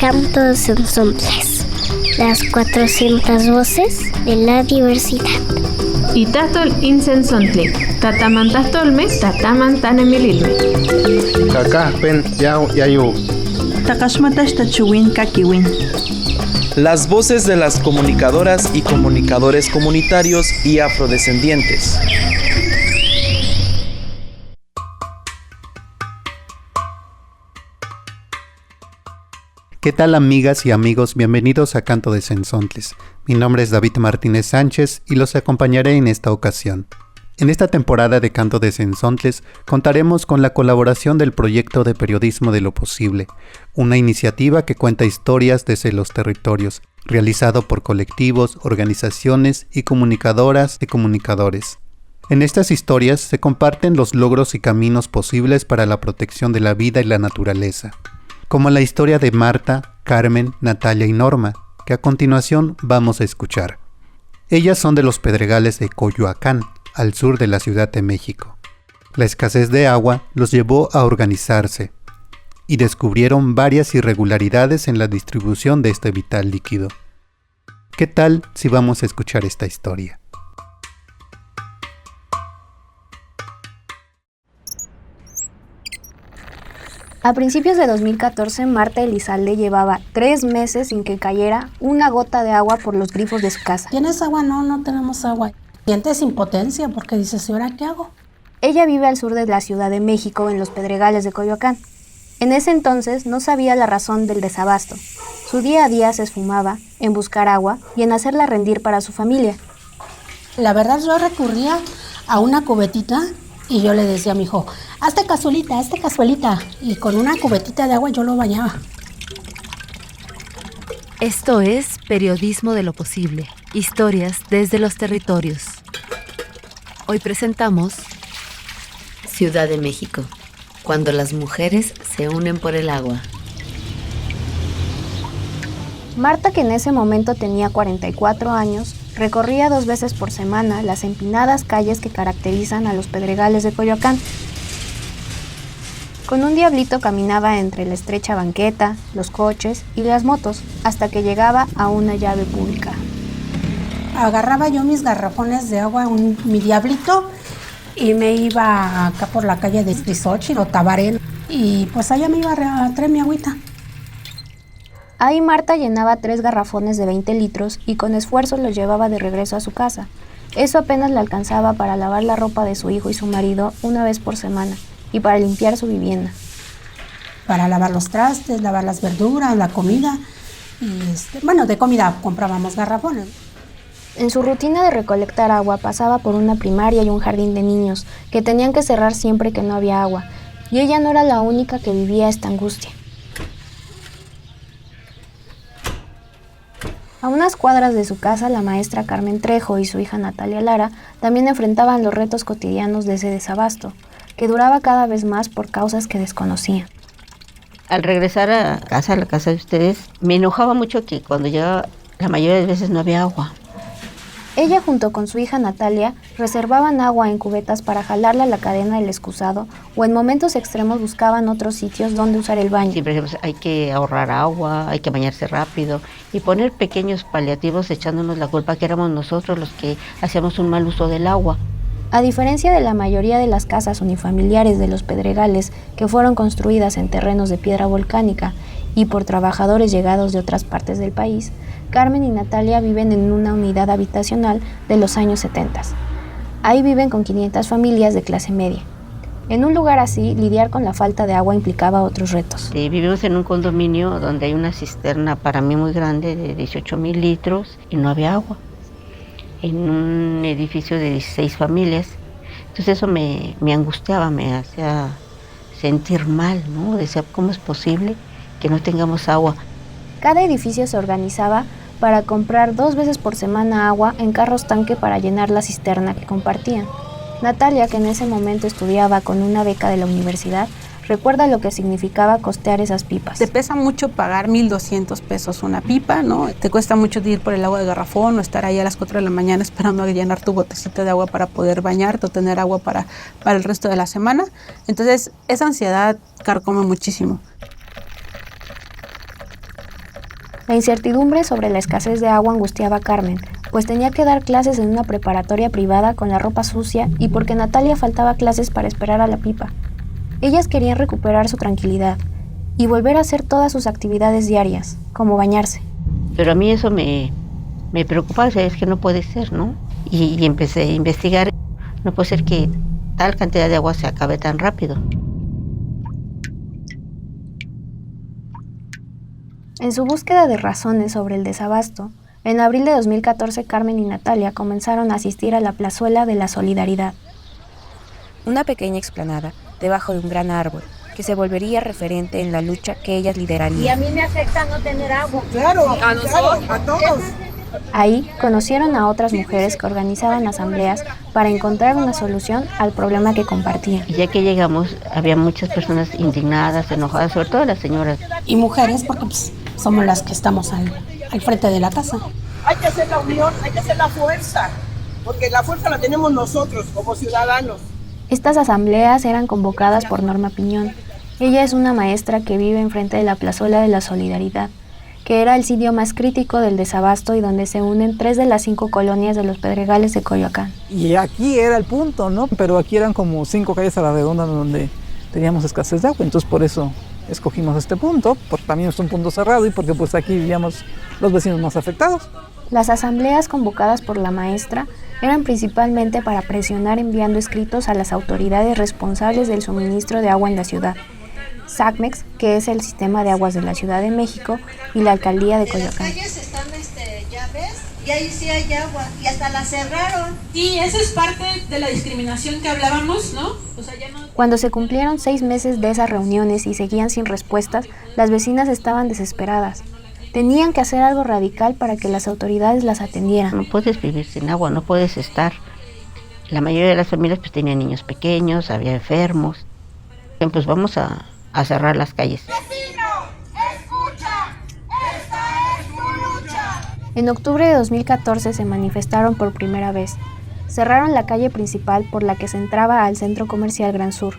Cantos ensomples, las 400 voces de la diversidad. Itatol insensontli, tatamantastolme, tatamantanemililme. Cacaspen yau yayu. Takashmatash tachuwin kakiwin. Las voces de las comunicadoras y comunicadores comunitarios y afrodescendientes. ¿Qué tal, amigas y amigos? Bienvenidos a Canto de Sensontles. Mi nombre es David Martínez Sánchez y los acompañaré en esta ocasión. En esta temporada de Canto de Sensontles contaremos con la colaboración del proyecto de Periodismo de lo Posible, una iniciativa que cuenta historias desde los territorios, realizado por colectivos, organizaciones y comunicadoras y comunicadores. En estas historias se comparten los logros y caminos posibles para la protección de la vida y la naturaleza, como la historia de Marta, Carmen, Natalia y Norma, que a continuación vamos a escuchar. Ellas son de los Pedregales de Coyoacán, al sur de la Ciudad de México. La escasez de agua los llevó a organizarse y descubrieron varias irregularidades en la distribución de este vital líquido. ¿Qué tal si vamos a escuchar esta historia? A principios de 2014, Marta Elizalde llevaba 3 meses sin que cayera una gota de agua por los grifos de su casa. ¿Tienes agua? No tenemos agua. Sientes impotencia porque dices, ¿y ahora qué hago? Ella vive al sur de la Ciudad de México, en los Pedregales de Coyoacán. En ese entonces no sabía la razón del desabasto. Su día a día se esfumaba en buscar agua y en hacerla rendir para su familia. La verdad, yo recurría a una cubetita y yo le decía a mi hijo, hazte cazuelita. Y con una cubetita de agua yo lo bañaba. Esto es Periodismo de lo Posible, historias desde los territorios. Hoy presentamos Ciudad de México, cuando las mujeres se unen por el agua. Marta, que en ese momento tenía 44 años, recorría 2 veces por semana las empinadas calles que caracterizan a los Pedregales de Coyoacán. Con un diablito caminaba entre la estrecha banqueta, los coches y las motos, hasta que llegaba a una llave pública. Agarraba yo mis garrafones de agua, mi diablito, y me iba acá por la calle de Xochitl o Tabaré, y pues allá me iba a traer mi agüita. Ahí Marta llenaba 3 garrafones de 20 litros y con esfuerzo los llevaba de regreso a su casa. Eso apenas le alcanzaba para lavar la ropa de su hijo y su marido una vez por semana y para limpiar su vivienda. Para lavar los trastes, lavar las verduras, la comida. Y de comida comprábamos garrafones. En su rutina de recolectar agua pasaba por una primaria y un jardín de niños que tenían que cerrar siempre que no había agua, y ella no era la única que vivía esta angustia. A unas cuadras de su casa, la maestra Carmen Trejo y su hija Natalia Lara también enfrentaban los retos cotidianos de ese desabasto, que duraba cada vez más por causas que desconocían. Al regresar a la casa de ustedes, me enojaba mucho que cuando llegaba, la mayoría de veces no había agua. Ella, junto con su hija Natalia, reservaban agua en cubetas para jalarla a la cadena del excusado, o en momentos extremos buscaban otros sitios donde usar el baño. Siempre decimos, hay que ahorrar agua, hay que bañarse rápido y poner pequeños paliativos echándonos la culpa que éramos nosotros los que hacíamos un mal uso del agua. A diferencia de la mayoría de las casas unifamiliares de los Pedregales, que fueron construidas en terrenos de piedra volcánica y por trabajadores llegados de otras partes del país, Carmen y Natalia viven en una unidad habitacional de los años 70. Ahí viven con 500 familias de clase media. En un lugar así, lidiar con la falta de agua implicaba otros retos. Vivimos en un condominio donde hay una cisterna para mí muy grande de 18,000 litros y no había agua. En un edificio de 16 familias. Entonces eso me angustiaba, me hacía sentir mal, ¿no? Decía, ¿cómo es posible que no tengamos agua? Cada edificio se organizaba para comprar 2 veces por semana agua en carros tanque para llenar la cisterna que compartían. Natalia, que en ese momento estudiaba con una beca de la universidad, recuerda lo que significaba costear esas pipas. Te pesa mucho pagar 1,200 pesos una pipa, ¿no? Te cuesta mucho ir por el agua de garrafón o estar ahí a las 4 de la mañana esperando a llenar tu botecito de agua para poder bañarte o tener agua para el resto de la semana. Entonces, esa ansiedad carcome muchísimo. La incertidumbre sobre la escasez de agua angustiaba a Carmen, pues tenía que dar clases en una preparatoria privada con la ropa sucia y porque Natalia faltaba clases para esperar a la pipa. Ellas querían recuperar su tranquilidad y volver a hacer todas sus actividades diarias, como bañarse. Pero a mí eso me preocupaba, es que no puede ser, ¿no? Y empecé a investigar, no puede ser que tal cantidad de agua se acabe tan rápido. En su búsqueda de razones sobre el desabasto, en abril de 2014 Carmen y Natalia comenzaron a asistir a la plazuela de la Solidaridad. Una pequeña explanada debajo de un gran árbol que se volvería referente en la lucha que ellas liderarían. Y a mí me afecta no tener agua. Claro, a nosotros, a todos. Ahí conocieron a otras mujeres que organizaban asambleas para encontrar una solución al problema que compartían. Y ya que llegamos, había muchas personas indignadas, enojadas, sobre todo las señoras. Y mujeres, porque pues, somos las que estamos al frente de la casa. Hay que hacer la unión, hay que hacer la fuerza, porque la fuerza la tenemos nosotros como ciudadanos. Estas asambleas eran convocadas por Norma Piñón. Ella es una maestra que vive enfrente de la plazuela de la Solidaridad, que era el sitio más crítico del desabasto y donde se unen 3 de las 5 colonias de los Pedregales de Coyoacán. Y aquí era el punto, ¿no? Pero aquí eran como 5 calles a la redonda donde teníamos escasez de agua, entonces por eso escogimos este punto, porque también es un punto cerrado y porque pues aquí vivíamos los vecinos más afectados. Las asambleas convocadas por la maestra eran principalmente para presionar enviando escritos a las autoridades responsables del suministro de agua en la ciudad. SACMEX, que es el sistema de aguas de la Ciudad de México, y la alcaldía de Coyoacán. Las calles están, ya ves, y ahí sí hay agua, y hasta la cerraron. Y esa es parte de la discriminación que hablábamos, ¿no? O sea, ya no... Cuando se cumplieron 6 meses de esas reuniones y seguían sin respuestas, las vecinas estaban desesperadas. Tenían que hacer algo radical para que las autoridades las atendieran. No puedes vivir sin agua, no puedes estar. La mayoría de las familias pues tenían niños pequeños, había enfermos. Pues vamos a cerrar las calles. ¡Vecino, escucha! ¡Esta es tu lucha! En octubre de 2014 se manifestaron por primera vez. Cerraron la calle principal por la que se entraba al Centro Comercial Gran Sur,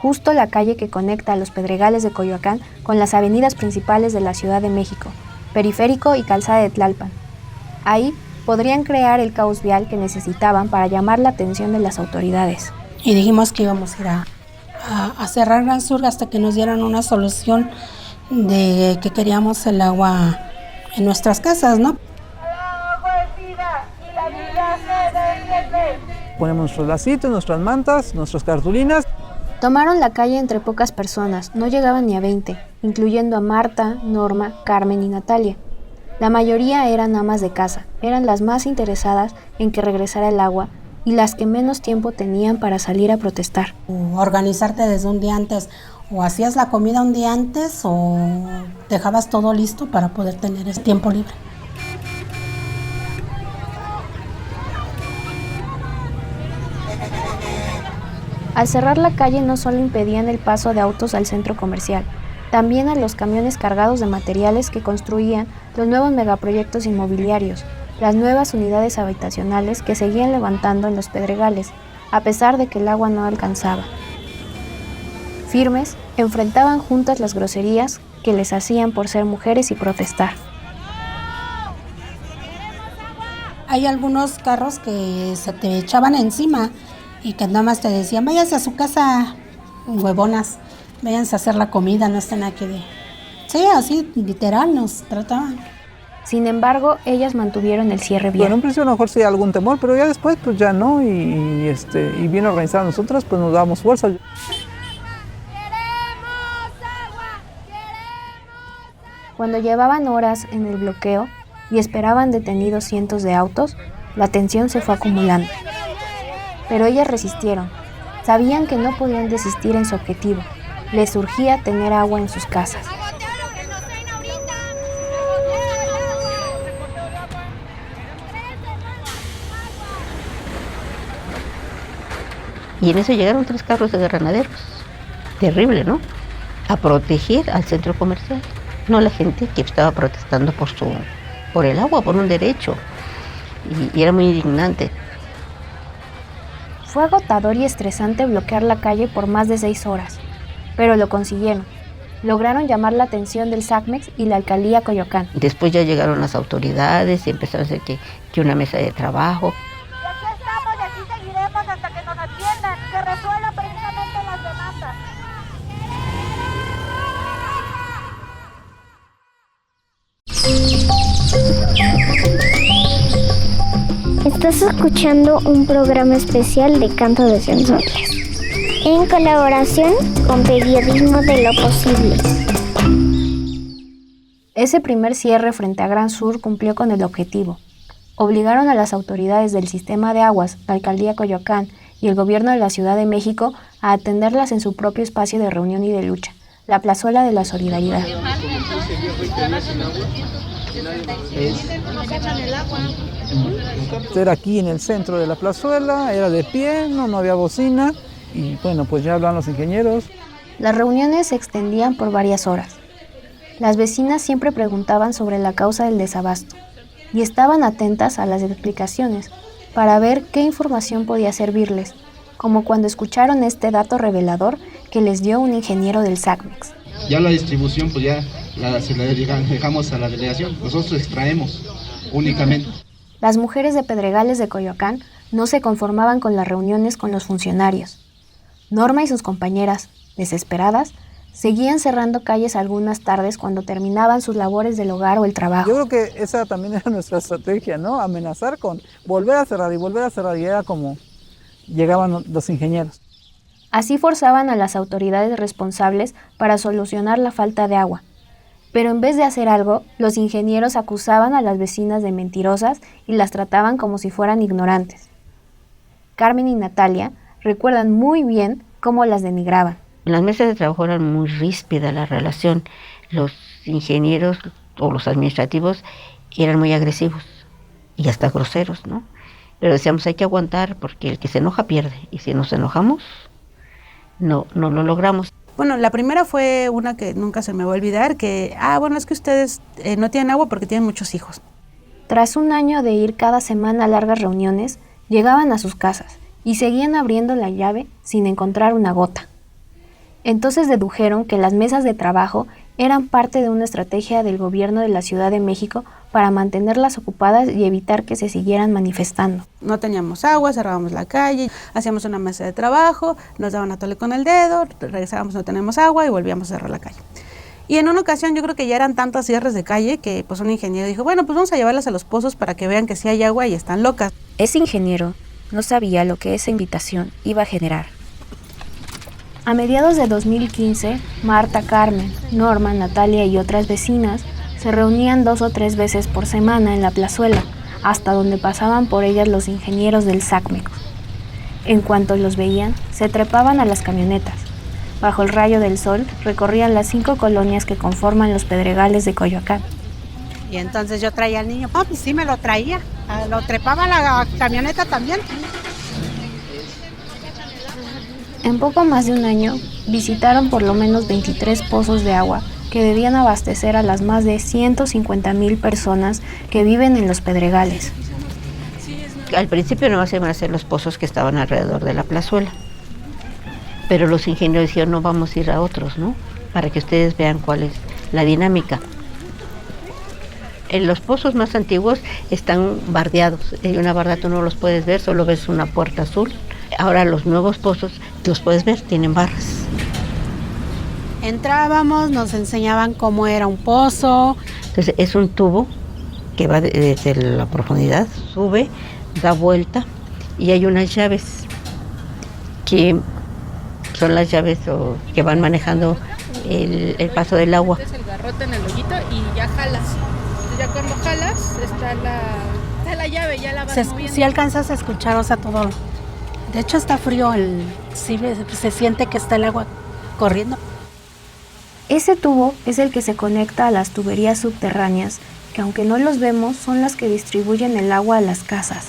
justo la calle que conecta a los Pedregales de Coyoacán con las avenidas principales de la Ciudad de México, Periférico y Calzada de Tlalpan. Ahí podrían crear el caos vial que necesitaban para llamar la atención de las autoridades. Y dijimos que íbamos a ir a cerrar Gran Sur hasta que nos dieran una solución de que queríamos el agua en nuestras casas, ¿no? Ponemos nuestros lacitos, nuestras mantas, nuestras cartulinas. Tomaron la calle entre pocas personas, no llegaban ni a 20, incluyendo a Marta, Norma, Carmen y Natalia. La mayoría eran amas de casa, eran las más interesadas en que regresara el agua y las que menos tiempo tenían para salir a protestar. Organizarte desde un día antes, o hacías la comida un día antes o dejabas todo listo para poder tener ese tiempo libre. Al cerrar la calle no solo impedían el paso de autos al centro comercial, también a los camiones cargados de materiales que construían los nuevos megaproyectos inmobiliarios, las nuevas unidades habitacionales que seguían levantando en los Pedregales, a pesar de que el agua no alcanzaba. Firmes, enfrentaban juntas las groserías que les hacían por ser mujeres y protestar. Hay algunos carros que se te echaban encima y que nada más te decían, váyanse a su casa, huevonas, váyanse a hacer la comida, no estén aquí de... Sí, así, literal, nos trataban. Sin embargo, ellas mantuvieron el cierre vial. Bueno, en principio a lo mejor sí algún temor, pero ya después pues ya no, y bien organizadas nosotras pues nos dábamos fuerza. Cuando llevaban horas en el bloqueo y esperaban detenidos cientos de autos, la tensión se fue acumulando. Pero ellas resistieron. Sabían que no podían desistir en su objetivo. Les urgía tener agua en sus casas. Y en eso llegaron 3 carros de granaderos. terrible, ¿no? A proteger al centro comercial, no la gente que estaba protestando por el agua, por un derecho. Y era muy indignante. Fue agotador y estresante bloquear la calle por más de 6 horas, pero lo consiguieron. Lograron llamar la atención del SACMEX y la alcaldía Coyoacán. Después ya llegaron las autoridades y empezaron a hacer que una mesa de trabajo. Y aquí estamos y aquí seguiremos hasta que nos atiendan, que resuelvan precisamente las demandas. Estás escuchando un programa especial de Canto de Sensontles, en colaboración con Periodismo de lo Posible. Ese primer cierre frente a Gran Sur cumplió con el objetivo. Obligaron a las autoridades del sistema de aguas, la alcaldía Coyoacán y el gobierno de la Ciudad de México a atenderlas en su propio espacio de reunión y de lucha, la Plazuela de la Solidaridad. Era aquí en el centro de la plazuela, era de pie, no había bocina y bueno, pues ya hablan los ingenieros. Las reuniones se extendían por varias horas. Las vecinas siempre preguntaban sobre la causa del desabasto y estaban atentas a las explicaciones para ver qué información podía servirles, como cuando escucharon este dato revelador que les dio un ingeniero del SACMEX. Ya la distribución pues ya se la dejamos a la delegación, nosotros extraemos únicamente. Las mujeres de Pedregales de Coyoacán no se conformaban con las reuniones con los funcionarios. Norma y sus compañeras, desesperadas, seguían cerrando calles algunas tardes cuando terminaban sus labores del hogar o el trabajo. Yo creo que esa también era nuestra estrategia, ¿no? Amenazar con volver a cerrar y era como llegaban los ingenieros. Así forzaban a las autoridades responsables para solucionar la falta de agua. Pero en vez de hacer algo, los ingenieros acusaban a las vecinas de mentirosas y las trataban como si fueran ignorantes. Carmen y Natalia recuerdan muy bien cómo las denigraban. En las mesas de trabajo era muy ríspida la relación. Los ingenieros o los administrativos eran muy agresivos y hasta groseros, ¿no? Pero decíamos, hay que aguantar porque el que se enoja pierde. Y si nos enojamos, no lo logramos. Bueno, la primera fue una que nunca se me va a olvidar, que, es que ustedes no tienen agua porque tienen muchos hijos. Tras un año de ir cada semana a largas reuniones, llegaban a sus casas y seguían abriendo la llave sin encontrar una gota. Entonces dedujeron que las mesas de trabajo eran parte de una estrategia del gobierno de la Ciudad de México para mantenerlas ocupadas y evitar que se siguieran manifestando. No teníamos agua, cerrábamos la calle, hacíamos una mesa de trabajo, nos daban a tole con el dedo, regresábamos, no tenemos agua y volvíamos a cerrar la calle. Y en una ocasión yo creo que ya eran tantas cierres de calle que pues un ingeniero dijo, bueno, pues vamos a llevarlas a los pozos para que vean que sí hay agua y están locas. Ese ingeniero no sabía lo que esa invitación iba a generar. A mediados de 2015, Marta, Carmen, Norma, Natalia y otras vecinas se reunían 2 o 3 veces por semana en la plazuela, hasta donde pasaban por ellas los ingenieros del SACMEX. En cuanto los veían, se trepaban a las camionetas. Bajo el rayo del sol, recorrían las 5 colonias que conforman los Pedregales de Coyoacán. Y entonces yo traía al niño, pues sí me lo traía, lo trepaba a la camioneta también. En poco más de un año, visitaron por lo menos 23 pozos de agua que debían abastecer a las más de 150,000 personas que viven en los Pedregales. Al principio no se iban a hacer los pozos que estaban alrededor de la plazuela, pero los ingenieros dijeron, no, vamos a ir a otros, ¿no? Para que ustedes vean cuál es la dinámica. En los pozos más antiguos están bardeados, hay una barda, tú no los puedes ver, solo ves una puerta azul. Ahora los nuevos pozos, los puedes ver, tienen barras. Entrábamos, nos enseñaban cómo era un pozo. Entonces es un tubo que va desde la profundidad, sube, da vuelta y hay unas llaves que son las llaves que van manejando el paso del agua. Es el garrote en el hoyito y ya jalas. Ya cuando jalas está la llave, ya la vas moviendo. Sí alcanzas a escuchar, o sea, todo. De hecho está frío, sí se siente que está el agua corriendo. Ese tubo es el que se conecta a las tuberías subterráneas, que aunque no los vemos, son las que distribuyen el agua a las casas.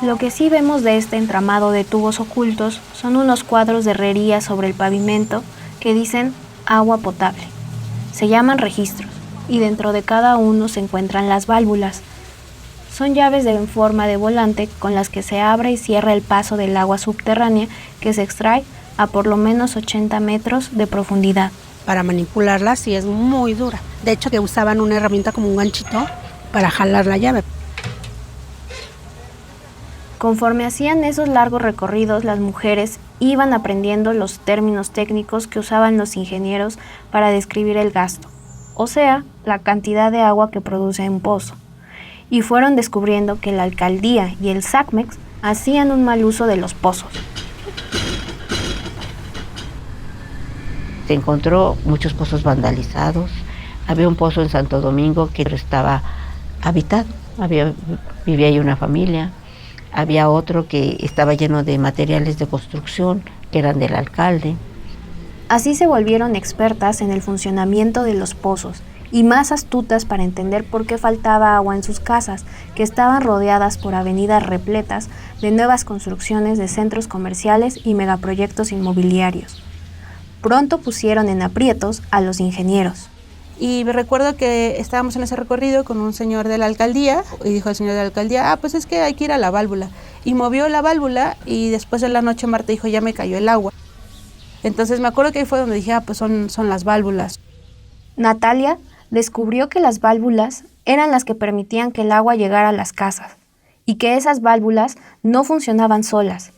Lo que sí vemos de este entramado de tubos ocultos son unos cuadros de herrería sobre el pavimento que dicen agua potable. Se llaman registros y dentro de cada uno se encuentran las válvulas. Son llaves en forma de volante con las que se abre y cierra el paso del agua subterránea que se extrae a por lo menos 80 metros de profundidad. Para manipularla sí es muy dura. De hecho, que usaban una herramienta como un ganchito para jalar la llave. Conforme hacían esos largos recorridos, las mujeres iban aprendiendo los términos técnicos que usaban los ingenieros para describir el gasto, o sea, la cantidad de agua que produce un pozo. Y fueron descubriendo que la alcaldía y el SACMEX hacían un mal uso de los pozos. Se encontró muchos pozos vandalizados. Había un pozo en Santo Domingo que estaba habitado, vivía ahí una familia. Había otro que estaba lleno de materiales de construcción que eran del alcalde. Así se volvieron expertas en el funcionamiento de los pozos y más astutas para entender por qué faltaba agua en sus casas, que estaban rodeadas por avenidas repletas de nuevas construcciones de centros comerciales y megaproyectos inmobiliarios. Pronto pusieron en aprietos a los ingenieros. Y me recuerdo que estábamos en ese recorrido con un señor de la alcaldía y dijo el señor de la alcaldía, pues es que hay que ir a la válvula. Y movió la válvula y después de la noche Marta dijo, ya me cayó el agua. Entonces me acuerdo que ahí fue donde dije, pues son las válvulas. Natalia descubrió que las válvulas eran las que permitían que el agua llegara a las casas y que esas válvulas no funcionaban solas.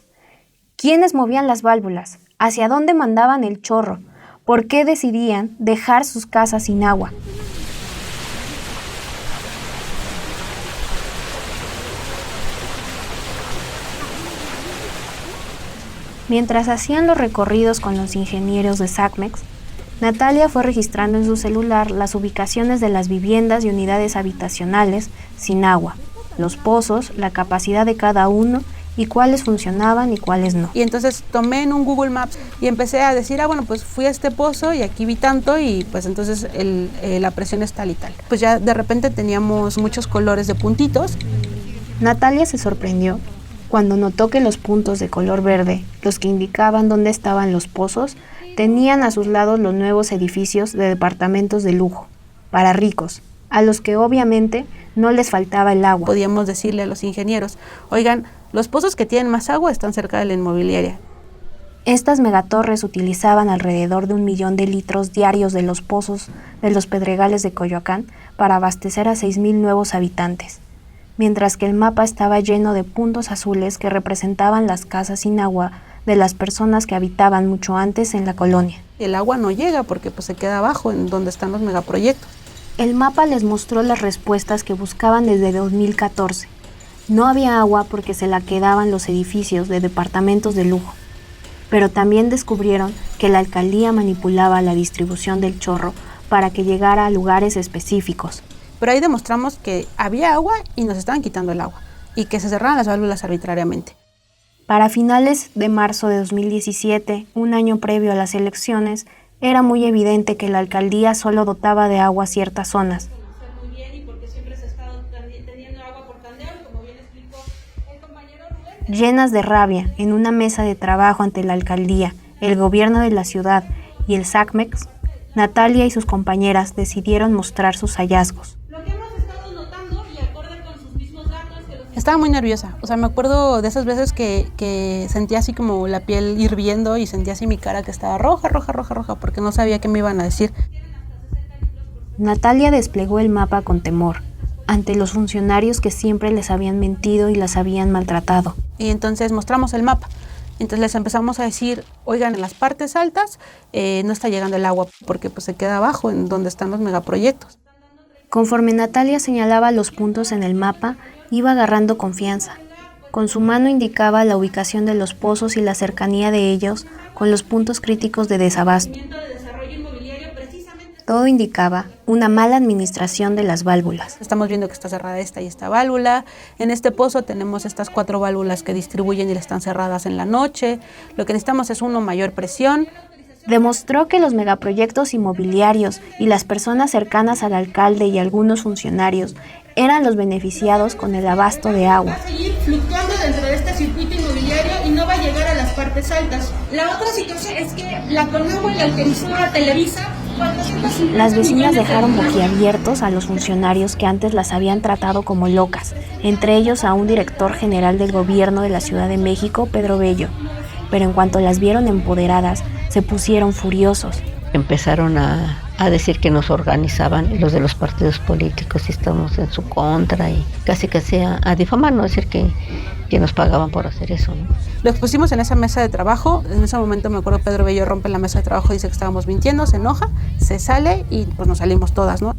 ¿Quiénes movían las válvulas? ¿Hacia dónde mandaban el chorro? ¿Por qué decidían dejar sus casas sin agua? Mientras hacían los recorridos con los ingenieros de SACMEX, Natalia fue registrando en su celular las ubicaciones de las viviendas y unidades habitacionales sin agua, los pozos, la capacidad de cada uno y cuáles funcionaban y cuáles no. Y entonces tomé en un Google Maps y empecé a decir, bueno, pues fui a este pozo y aquí vi tanto y pues entonces la presión es tal y tal. Pues ya de repente teníamos muchos colores de puntitos. Natalia se sorprendió cuando notó que los puntos de color verde, los que indicaban dónde estaban los pozos, tenían a sus lados los nuevos edificios de departamentos de lujo, para ricos, a los que obviamente no les faltaba el agua. Podíamos decirle a los ingenieros, oigan, los pozos que tienen más agua están cerca de la inmobiliaria. Estas megatorres utilizaban alrededor de 1 millón de litros diarios de los pozos de los Pedregales de Coyoacán para abastecer a 6,000 nuevos habitantes, mientras que el mapa estaba lleno de puntos azules que representaban las casas sin agua de las personas que habitaban mucho antes en la colonia. El agua no llega porque pues se queda abajo en donde están los megaproyectos. El mapa les mostró las respuestas que buscaban desde 2014. No había agua porque se la quedaban los edificios de departamentos de lujo, pero también descubrieron que la alcaldía manipulaba la distribución del chorro para que llegara a lugares específicos. Pero ahí demostramos que había agua y nos estaban quitando el agua y que se cerraban las válvulas arbitrariamente. Para finales de marzo de 2017, un año previo a las elecciones, era muy evidente que la alcaldía solo dotaba de agua ciertas zonas. Llenas de rabia, en una mesa de trabajo ante la alcaldía, el gobierno de la ciudad y el SACMEX, Natalia y sus compañeras decidieron mostrar sus hallazgos. Estaba muy nerviosa, me acuerdo de esas veces que sentía así como la piel hirviendo y sentía así mi cara que estaba roja, porque no sabía qué me iban a decir. Natalia desplegó el mapa con temor, ante los funcionarios que siempre les habían mentido y las habían maltratado. Y entonces mostramos el mapa. Entonces les empezamos a decir, oigan, en las partes altas no está llegando el agua porque pues se queda abajo en donde están los megaproyectos. Conforme Natalia señalaba los puntos en el mapa, iba agarrando confianza. Con su mano indicaba la ubicación de los pozos y la cercanía de ellos con los puntos críticos de desabasto. Todo indicaba una mala administración de las válvulas. Estamos viendo que está cerrada esta y esta válvula. En este pozo tenemos estas 4 válvulas que distribuyen y están cerradas en la noche. Lo que necesitamos es mayor presión. Demostró que los megaproyectos inmobiliarios y las personas cercanas al alcalde y algunos funcionarios eran los beneficiados con el abasto de agua. Va a seguir fluctuando dentro de este circuito inmobiliario y no va a llegar a las partes altas. La otra situación es que la Conagua y la Alquerizura Televisa... Las vecinas dejaron boquiabiertos a los funcionarios que antes las habían tratado como locas, entre ellos a un director general del gobierno de la Ciudad de México, Pedro Bello. Pero en cuanto las vieron empoderadas, se pusieron furiosos. Empezaron a decir que nos organizaban los de los partidos políticos y estamos en su contra y casi a difamarnos, decir que nos pagaban por hacer eso, ¿no? Lo expusimos en esa mesa de trabajo. En ese momento me acuerdo Pedro Bello rompe la mesa de trabajo, dice que estábamos mintiendo, se enoja, se sale y pues nos salimos todas, ¿no?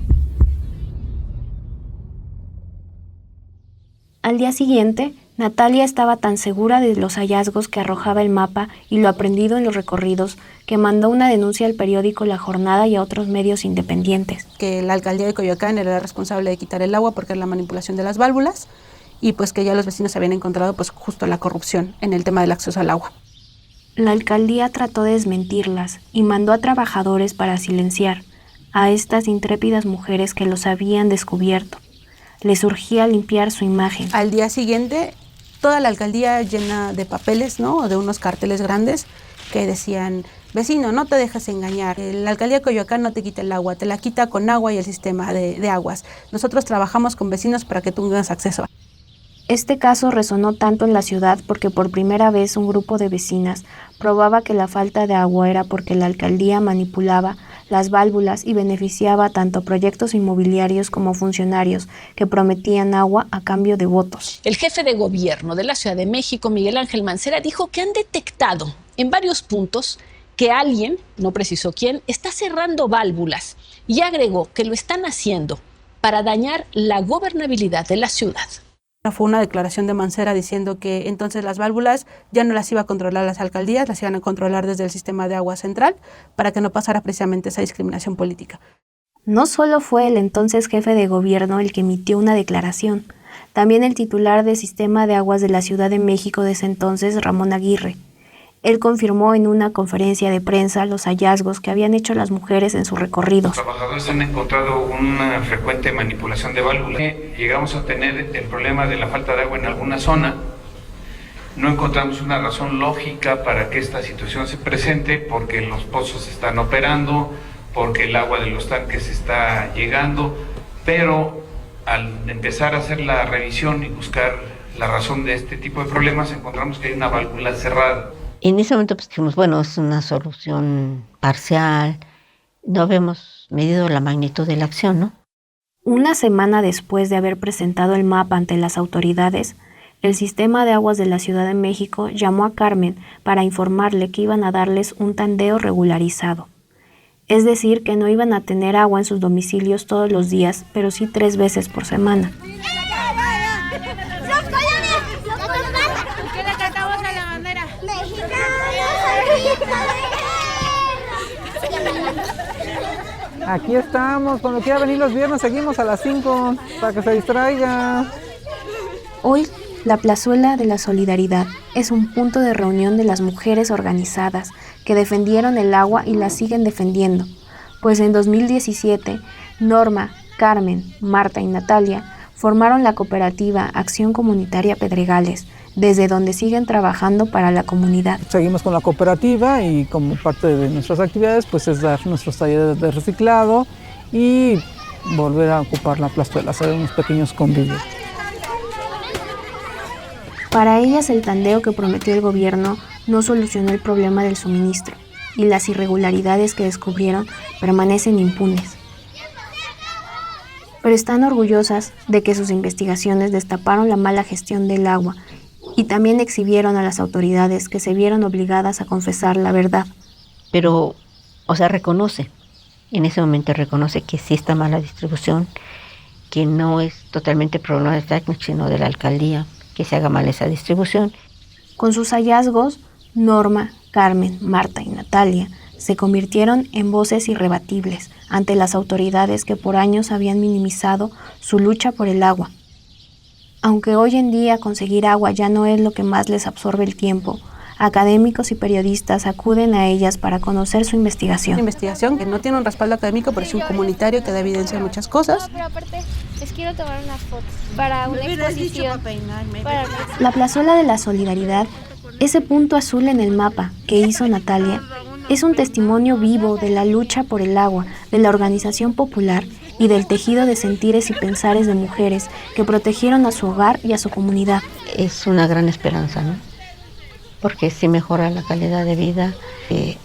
Al día siguiente, Natalia estaba tan segura de los hallazgos que arrojaba el mapa y lo aprendido en los recorridos que mandó una denuncia al periódico La Jornada y a otros medios independientes. Que la alcaldía de Coyoacán era la responsable de quitar el agua porque era la manipulación de las válvulas y pues que ya los vecinos habían encontrado pues justo la corrupción en el tema del acceso al agua. La alcaldía trató de desmentirlas y mandó a trabajadores para silenciar a estas intrépidas mujeres que los habían descubierto. Les urgía limpiar su imagen. Al día siguiente, toda la alcaldía llena de papeles, ¿no? De unos carteles grandes que decían: vecino, no te dejes engañar, la alcaldía de Coyoacán no te quita el agua, te la quita con agua y el sistema de aguas. Nosotros trabajamos con vecinos para que tú tengas acceso. Este caso resonó tanto en la ciudad porque por primera vez un grupo de vecinas probaba que la falta de agua era porque la alcaldía manipulaba las válvulas y beneficiaba tanto proyectos inmobiliarios como funcionarios que prometían agua a cambio de votos. El jefe de gobierno de la Ciudad de México, Miguel Ángel Mancera, dijo que han detectado en varios puntos que alguien, no precisó quién, está cerrando válvulas y agregó que lo están haciendo para dañar la gobernabilidad de la ciudad. Fue una declaración de Mancera diciendo que entonces las válvulas ya no las iba a controlar las alcaldías, las iban a controlar desde el sistema de agua central para que no pasara precisamente esa discriminación política. No solo fue el entonces jefe de gobierno el que emitió una declaración, también el titular del sistema de aguas de la Ciudad de México de ese entonces, Ramón Aguirre. Él confirmó en una conferencia de prensa los hallazgos que habían hecho las mujeres en sus recorridos. Los trabajadores han encontrado una frecuente manipulación de válvulas. Llegamos a tener el problema de la falta de agua en alguna zona. No encontramos una razón lógica para que esta situación se presente, porque los pozos están operando, porque el agua de los tanques está llegando, pero al empezar a hacer la revisión y buscar la razón de este tipo de problemas, encontramos que hay una válvula cerrada. En ese momento pues dijimos, bueno, es una solución parcial, no habíamos medido la magnitud de la acción, ¿no? Una semana después de haber presentado el mapa ante las autoridades, el Sistema de Aguas de la Ciudad de México llamó a Carmen para informarle que iban a darles un tandeo regularizado. Es decir, que no iban a tener agua en sus domicilios todos los días, pero sí 3 veces por semana. ¿Qué le cantamos a la bandera? Aquí estamos, cuando quiera venir los viernes seguimos a las 5 para que se distraiga. Hoy, la Plazuela de la Solidaridad es un punto de reunión de las mujeres organizadas que defendieron el agua y la siguen defendiendo, pues en 2017, Norma, Carmen, Marta y Natalia formaron la cooperativa Acción Comunitaria Pedregales, desde donde siguen trabajando para la comunidad. Seguimos con la cooperativa y como parte de nuestras actividades pues es dar nuestros talleres de reciclado y volver a ocupar la plazuela, hacer unos pequeños convivios. Para ellas el tandeo que prometió el gobierno no solucionó el problema del suministro y las irregularidades que descubrieron permanecen impunes. Pero están orgullosas de que sus investigaciones destaparon la mala gestión del agua y también exhibieron a las autoridades que se vieron obligadas a confesar la verdad. Pero, reconoce, en ese momento reconoce que sí está mala distribución, que no es totalmente problema del técnico, sino de la alcaldía, que se haga mal esa distribución. Con sus hallazgos, Norma, Carmen, Marta y Natalia se convirtieron en voces irrebatibles ante las autoridades que por años habían minimizado su lucha por el agua. Aunque hoy en día conseguir agua ya no es lo que más les absorbe el tiempo, Académicos y periodistas acuden a ellas para conocer su investigación. Una investigación que no tiene un respaldo académico, pero es un comunitario que da evidencia de muchas cosas. Pero aparte, les quiero tomar unas fotos para una exposición. La Plazuela de la Solidaridad, ese punto azul en el mapa que hizo Natalia, es un testimonio vivo de la lucha por el agua, de la organización popular y del tejido de sentires y pensares de mujeres que protegieron a su hogar y a su comunidad. Es una gran esperanza, ¿no? Porque sí mejora la calidad de vida,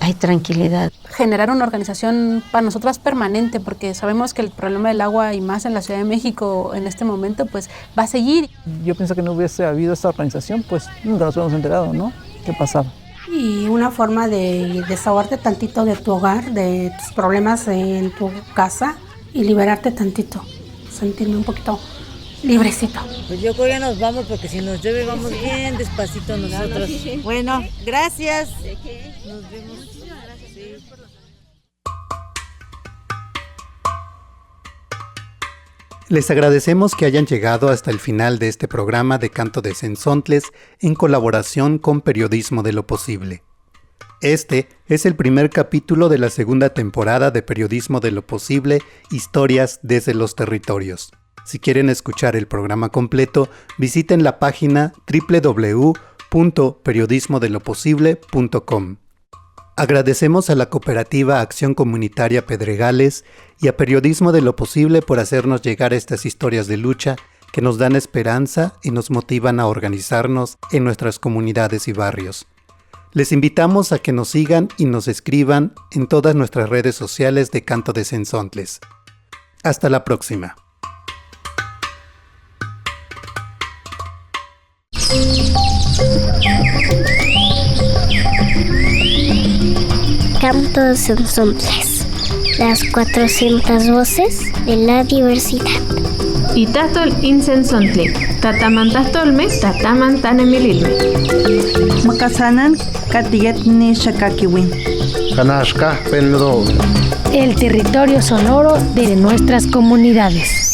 hay tranquilidad. Generar una organización para nosotras permanente, porque sabemos que el problema del agua, y más en la Ciudad de México en este momento, pues va a seguir. Yo pienso que no hubiese habido esta organización, pues nunca nos hubiéramos enterado, ¿no? ¿Qué pasaba? Y una forma de desahogarte tantito de tu hogar, de tus problemas en tu casa y liberarte tantito, sentirme un poquito librecito. Pues yo creo que ya nos vamos, porque si nos llueve vamos bien despacito nosotros. Bueno, gracias. Nos vemos. Les agradecemos que hayan llegado hasta el final de este programa de Canto de Zenzontles en colaboración con Periodismo de lo Posible. Este es el primer capítulo de la segunda temporada de Periodismo de lo Posible, Historias desde los Territorios. Si quieren escuchar el programa completo, visiten la página www.periodismodeloposible.com. Agradecemos a la Cooperativa Acción Comunitaria Pedregales y a Periodismo de lo Posible por hacernos llegar estas historias de lucha que nos dan esperanza y nos motivan a organizarnos en nuestras comunidades y barrios. Les invitamos a que nos sigan y nos escriban en todas nuestras redes sociales de Canto de Zenzontles. Hasta la próxima. Canto de Zenzontles, las 400 voces de la diversidad. Itatol Incenzontli, tatamantastolme, tatamantanemililme. Makasanan katiyetni shakakiwin. Kanashka penlo. El territorio sonoro de nuestras comunidades.